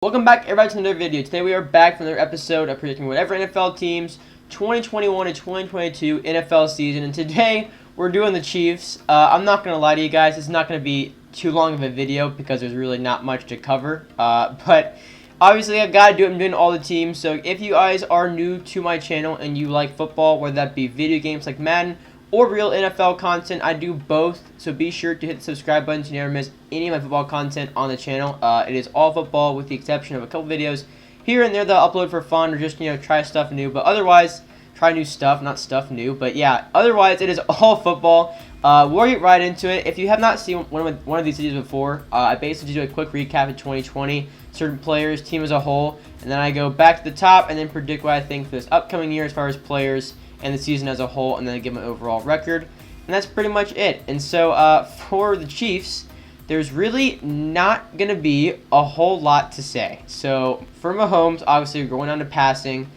Welcome back everybody to another video. Today we are back for another episode of predicting whatever NFL teams 2021 to 2022 NFL season. And today we're doing the Chiefs. I'm not going to lie to you guys, it's not going to be too long of a video because there's really not much to cover. But obviously I've got to do it. I'm doing all the teams. So if you guys are new to my channel and you like football, whether that be video games like Madden or real NFL content, I do both, so be sure to hit the subscribe button so you never miss any of my football content on the channel. It is all football with the exception of a couple videos here and there that I'll upload for fun or just, try stuff new, but otherwise, try new stuff, not stuff new, but yeah, otherwise, it is all football. We'll get right into it. If you have not seen one of these videos before, I basically do a quick recap of 2020, certain players, team as a whole, and then I go back to the top and then predict what I think for this upcoming year as far as players and the season as a whole, and then I give my overall record, and that's pretty much it. And so for the Chiefs, there's really not going to be a whole lot to say. So for Mahomes, obviously we're going on to passing.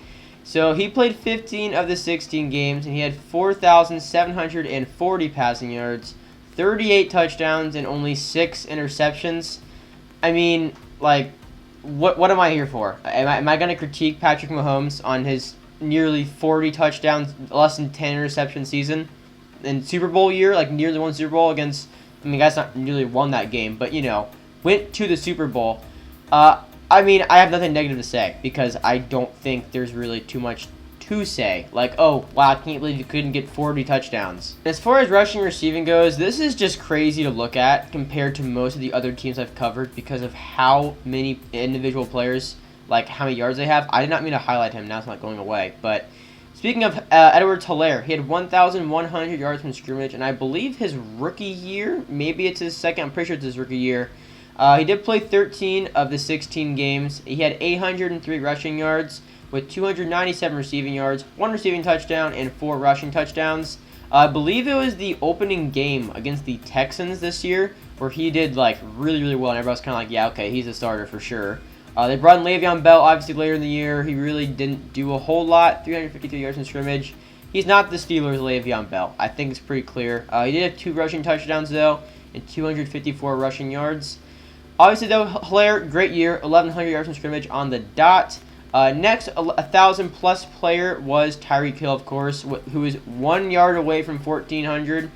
So he played 15 of the 16 games, and he had 4,740 passing yards, 38 touchdowns, and only 6 interceptions. I mean, like, what am I here for? Am I going to critique Patrick Mahomes on his nearly 40 touchdowns, less than 10 interception season in Super Bowl year, like nearly won Super Bowl against, I mean, guys not nearly won that game, but, went to the Super Bowl. I mean, I have nothing negative to say because I don't think there's really too much to say. Like, oh, wow, I can't believe you couldn't get 40 touchdowns. As far as rushing and receiving goes, this is just crazy to look at compared to most of the other teams I've covered because of how many individual players, like how many yards they have. I did not mean to highlight him. Now it's not going away. But speaking of Edwards-Helaire, he had 1,100 yards from scrimmage, and I believe his rookie year, maybe it's his second, I'm pretty sure it's his rookie year. He did play 13 of the 16 games. He had 803 rushing yards with 297 receiving yards, 1 receiving touchdown, and 4 rushing touchdowns. I believe it was the opening game against the Texans this year where he did like really well, and everybody's kind of like, yeah, okay, he's a starter for sure. They brought in Le'Veon Bell, obviously, later in the year. He really didn't do a whole lot, 353 yards in scrimmage. He's not the Steelers' Le'Veon Bell. I think it's pretty clear. He did have 2 rushing touchdowns, though, and 254 rushing yards. Obviously, though, Helaire, great year, 1,100 yards in scrimmage on the dot. Next, a 1,000-plus player was Tyreek Hill, of course, who is 1 yard away from 1,400.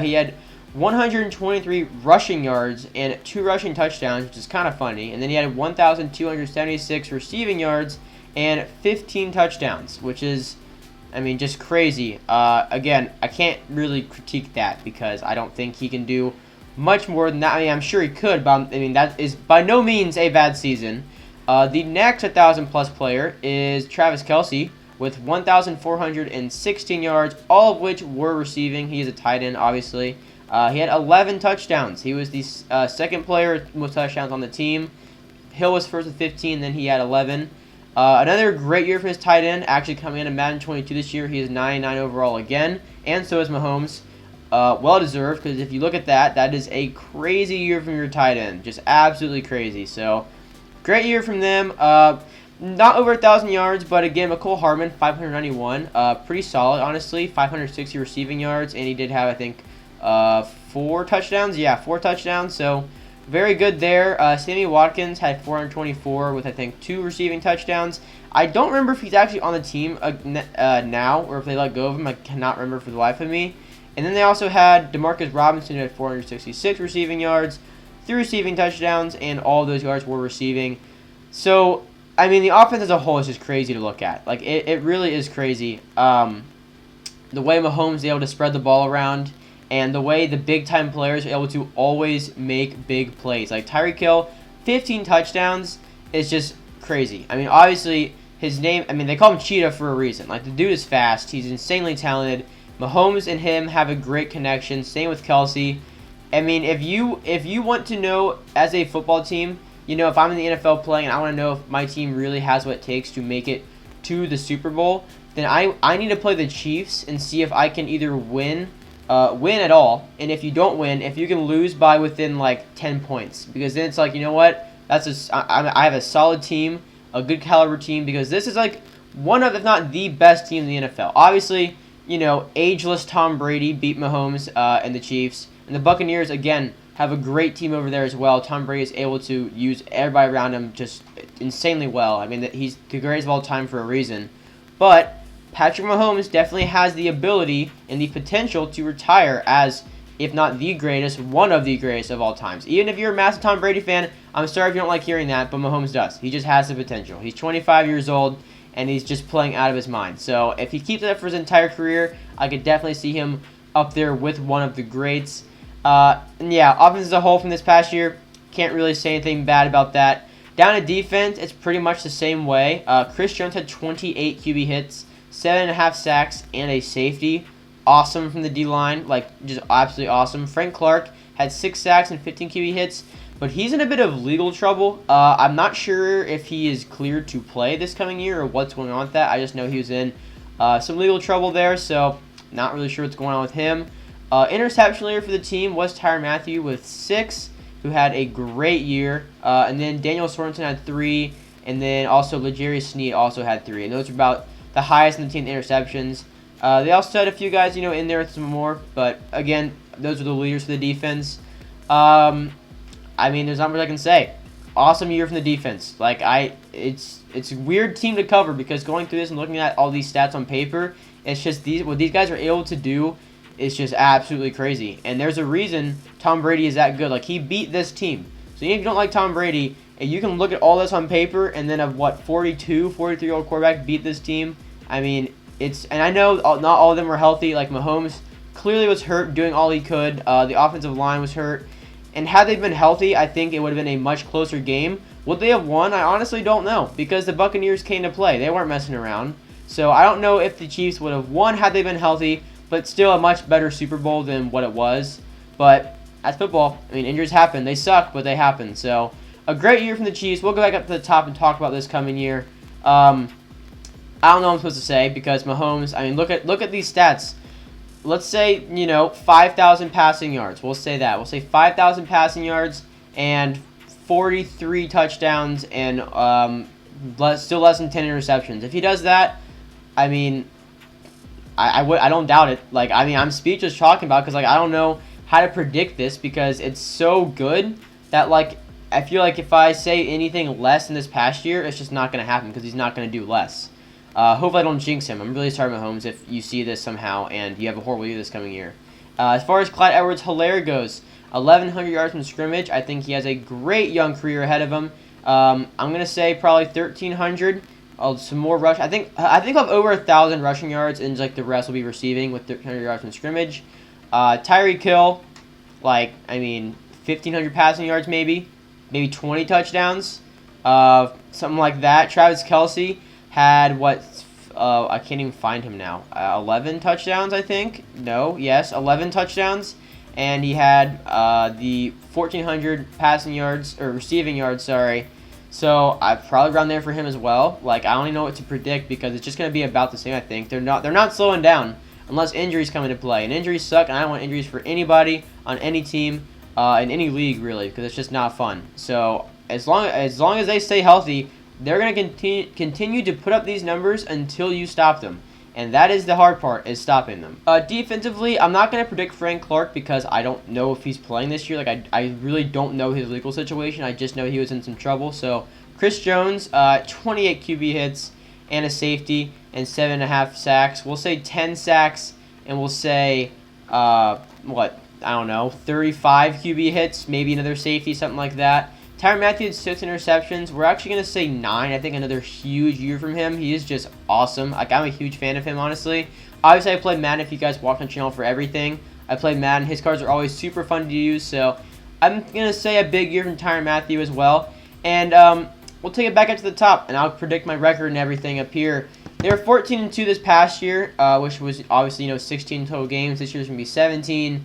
He had 123 rushing yards and 2 rushing touchdowns, which is kind of funny. And then he had 1,276 receiving yards and 15 touchdowns, which is, I mean, just crazy. Again, I can't really critique that because I don't think he can do much more than that. I mean, I'm sure he could, but I mean, that is by no means a bad season. The next 1,000-plus player is Travis Kelce with 1,416 yards, all of which were receiving. He is a tight end, obviously. He had 11 touchdowns. He was the second player with most touchdowns on the team. Hill was first with 15, then he had 11. Another great year for his tight end, actually coming in Madden 22 this year. He is 99 overall again, and so is Mahomes. Well-deserved, because if you look at that, that is a crazy year from your tight end. Just absolutely crazy. So, great year from them. Not over 1,000 yards, but again, McCole Hardman, 591. Pretty solid, honestly. 560 receiving yards, and he did have, I think, 4 touchdowns. Yeah, 4 touchdowns, so very good there. Sammy Watkins had 424 with, I think, 2 receiving touchdowns. I don't remember if he's actually on the team now or if they let go of him. I cannot remember for the life of me. And then they also had Demarcus Robinson, who had 466 receiving yards, 3 receiving touchdowns, and all of those yards were receiving. So, I mean, the offense as a whole is just crazy to look at. Like, it really is crazy. The way Mahomes is able to spread the ball around and the way the big-time players are able to always make big plays. Like, Tyreek Hill, 15 touchdowns is just crazy. I mean, obviously, his name, I mean, they call him Cheetah for a reason. Like, the dude is fast. He's insanely talented. Mahomes and him have a great connection. Same with Kelce. I mean, if you want to know as a football team, if I'm in the NFL playing and I want to know if my team really has what it takes to make it to the Super Bowl, then I need to play the Chiefs and see if I can either win at all, and if you don't win, if you can lose by within like 10 points, because then it's like, you know what, I have a solid team, a good caliber team, because this is like one of, if not the best team in the NFL. Obviously, ageless Tom Brady beat Mahomes and the Chiefs. And the Buccaneers, again, have a great team over there as well. Tom Brady is able to use everybody around him just insanely well. I mean, he's the greatest of all time for a reason. But Patrick Mahomes definitely has the ability and the potential to retire as, if not the greatest, one of the greatest of all times. Even if you're a massive Tom Brady fan, I'm sorry if you don't like hearing that, but Mahomes does. He just has the potential. He's 25 years old, and he's just playing out of his mind. So if he keeps it up for his entire career, I could definitely see him up there with one of the greats. And yeah, offense as a whole from this past year, can't really say anything bad about that. Down to defense, it's pretty much the same way. Chris Jones had 28 QB hits, 7.5 sacks, and a safety. Awesome from the D-line, like just absolutely awesome. Frank Clark had 6 sacks and 15 QB hits, but he's in a bit of legal trouble. I'm not sure if he is cleared to play this coming year or what's going on with that. I just know he was in some legal trouble there, so not really sure what's going on with him. Interception leader for the team was Tyrann Mathieu with 6, who had a great year. And then Daniel Sorensen had 3, and then also L'Jarius Sneed also had 3. And those are about the highest in the team interceptions. They also had a few guys, in there with some more. But, again, those are the leaders for the defense. I mean, there's not much I can say. Awesome year from the defense. It's a weird team to cover because going through this and looking at all these stats on paper, it's just what these guys are able to do is just absolutely crazy. And there's a reason Tom Brady is that good. Like, he beat this team. So even if you don't like Tom Brady, you can look at all this on paper and then 43-year-old quarterback beat this team. I mean, and I know not all of them were healthy. Like, Mahomes clearly was hurt, doing all he could. The offensive line was hurt. And had they been healthy, I think it would have been a much closer game. Would they have won? I honestly don't know because the Buccaneers came to play. They weren't messing around. So I don't know if the Chiefs would have won had they been healthy, but still a much better Super Bowl than what it was. But that's football. I mean, injuries happen. They suck, but they happen. So a great year from the Chiefs. We'll go back up to the top and talk about this coming year. I don't know what I'm supposed to say because Mahomes, I mean, look at these stats. Let's say, 5,000 passing yards. We'll say that. We'll say 5,000 passing yards and 43 touchdowns and still less than 10 interceptions. If he does that, I mean, I don't doubt it. Like, I mean, I'm speechless talking about it because, I don't know how to predict this because it's so good that, I feel like if I say anything less than this past year, it's just not going to happen because he's not going to do less. Hopefully I don't jinx him. I'm really sorry, Mahomes, if you see this somehow and you have a horrible year this coming year. As far as Clyde Edwards-Helaire goes, 1,100 yards from scrimmage. I think he has a great young career ahead of him. I'm going to say probably 1,300. Some more rush. I think I'll have over 1,000 rushing yards, and the rest will be receiving with 1,300 yards from scrimmage. Tyreek Hill, 1,500 passing yards maybe 20 touchdowns, something like that. Travis Kelce had I can't even find him now. 11 touchdowns, I think. 11 touchdowns, and he had the 1,400 passing yards or receiving yards. Sorry. So I've probably around there for him as well. I don't even know what to predict because it's just going to be about the same. I think they're not slowing down unless injuries come into play, and injuries suck. And I don't want injuries for anybody on any team in any league really because it's just not fun. So as long as they stay healthy, they're going to continue to put up these numbers until you stop them. And that is the hard part, is stopping them. Defensively, I'm not going to predict Frank Clark because I don't know if he's playing this year. I really don't know his legal situation. I just know he was in some trouble. So, Chris Jones, 28 QB hits and a safety and 7.5 sacks. We'll say 10 sacks, and we'll say, 35 QB hits, maybe another safety, something like that. Tyrann Mathieu had 6 interceptions. We're actually going to say 9. I think another huge year from him. He is just awesome. I'm a huge fan of him, honestly. Obviously, I play Madden if you guys watch my channel for everything. I play Madden. His cards are always super fun to use. So I'm going to say a big year from Tyrann Mathieu as well. And we'll take it back up to the top, and I'll predict my record and everything up here. They were 14-2 this past year, which was obviously 16 total games. This year's going to be 17.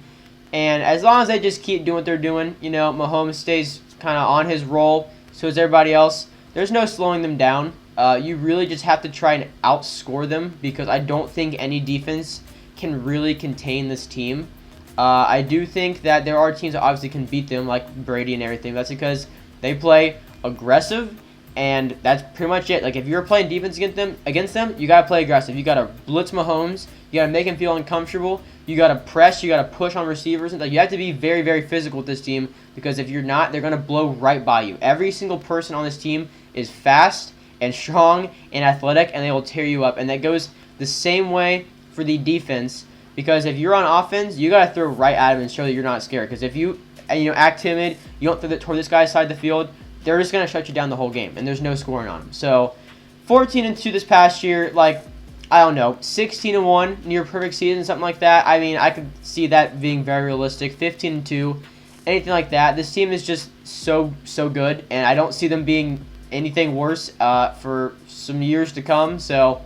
And as long as they just keep doing what they're doing, Mahomes stays kind of on his roll, so is everybody else. There's no slowing them down. You really just have to try and outscore them because I don't think any defense can really contain this team. I do think that there are teams that obviously can beat them, like Brady and everything. That's because they play aggressive, and that's pretty much it. If you're playing defense against them, you gotta play aggressive. You gotta blitz Mahomes. You got to make them feel uncomfortable. You got to press. You got to push on receivers. Like, you have to be very, very physical with this team, because if you're not, they're going to blow right by you. Every single person on this team is fast and strong and athletic, and they will tear you up. And that goes the same way for the defense, because if you're on offense, you got to throw right at them and show that you're not scared. Because if you act timid, you don't throw it toward this guy's side of the field, they're just going to shut you down the whole game, and there's no scoring on them. So 14-2 this past year, like, I don't know, 16-1, near perfect season, something like that. I mean, I could see that being very realistic. 15-2, anything like that. This team is just so good, and I don't see them being anything worse for some years to come. So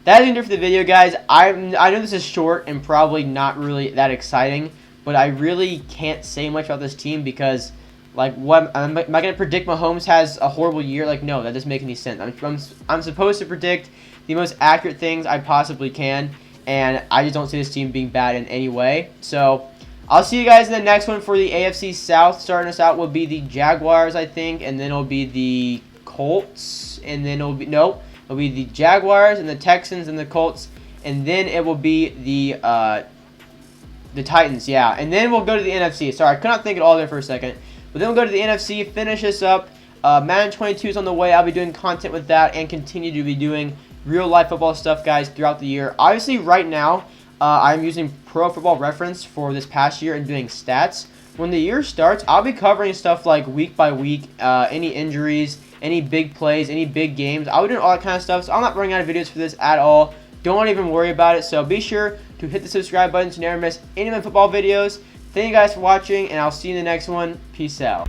that is it for the video, guys. I know this is short and probably not really that exciting, but I really can't say much about this team because, like, what am I going to predict Mahomes has a horrible year? Like, no, that doesn't make any sense. I'm supposed to predict the most accurate things I possibly can, and I just don't see this team being bad in any way. So I'll see you guys in the next one for the AFC South. Starting us out will be the Jaguars, I think, and then it'll be the Colts, and then it'll be the Jaguars and the Texans and the Colts, and then it will be the Titans, yeah. And then we'll go to the NFC. Sorry, I could not think it all there for a second. But then we'll go to the NFC, finish this up. Madden 22 is on the way. I'll be doing content with that and continue to be doing real-life football stuff, guys, throughout the year. Obviously, right now, I'm using Pro Football Reference for this past year and doing stats. When the year starts, I'll be covering stuff like week by week, any injuries, any big plays, any big games. I'll be doing all that kind of stuff, so I'm not running out of videos for this at all. Don't even worry about it, so be sure to hit the subscribe button to never miss any of my football videos. Thank you guys for watching, and I'll see you in the next one. Peace out.